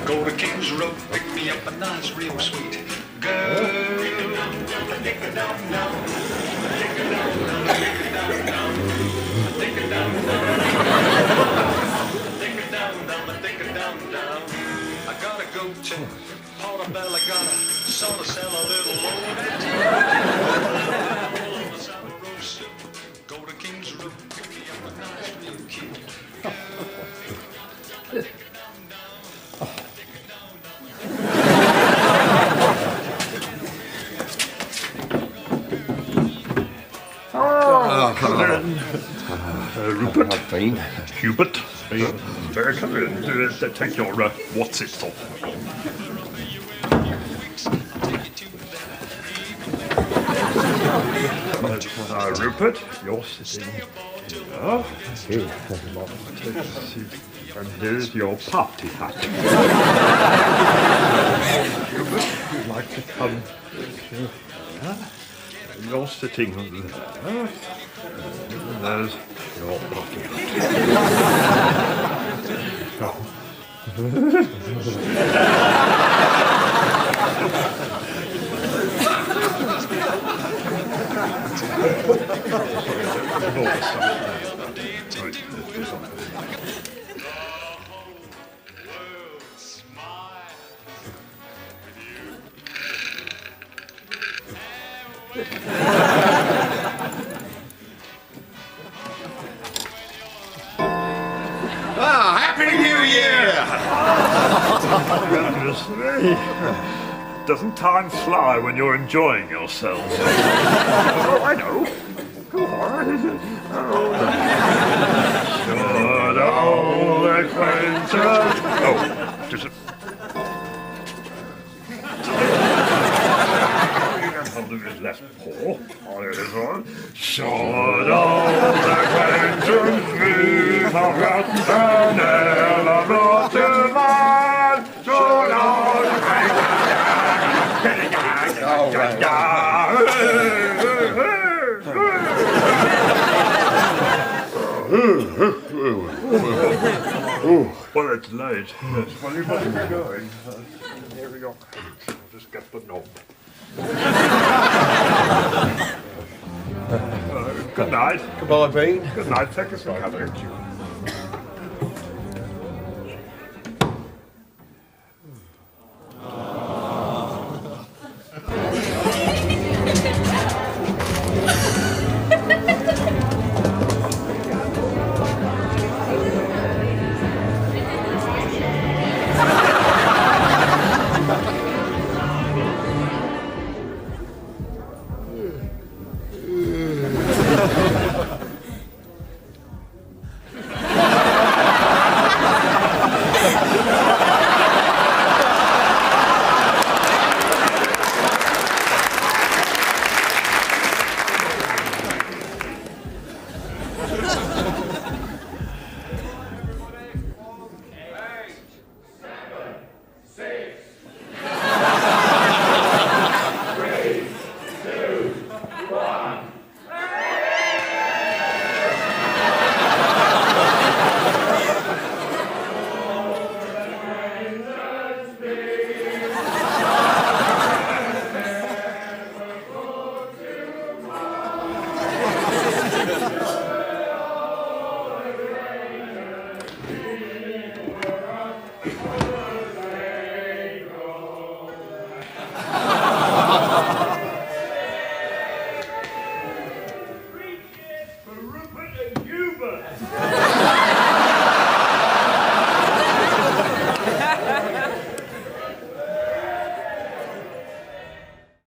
Go to King's Road, pick me up a nice, real sweet girl. Take her down, down. Take her down, down. Take her down, down. Take her down, down. Take her down, down. Take her down, down. I gotta go to Portobello, gotta sort of sell a little loaded. Go to King's Road, pick me up a nice, real cute girl. Rupert. Hubert. Come in. Take your what's it off. Rupert, you're sitting here. And here's your party hat. Hubert, you'd like to come here? You're sitting there. And there's your party hat. Happy New Year! Goodness me. Doesn't time fly when you're enjoying yourselves? Oh, I know. Go on. Should old acquaintance... Oh, just... Hold his left paw. Should old acquaintance be forgotten and ever brought to mind? Should old Well, it's late. Well, you better be going. Here we go. I'll just get the knob. Good night. Goodbye, Bean. Good night. Take us some cover.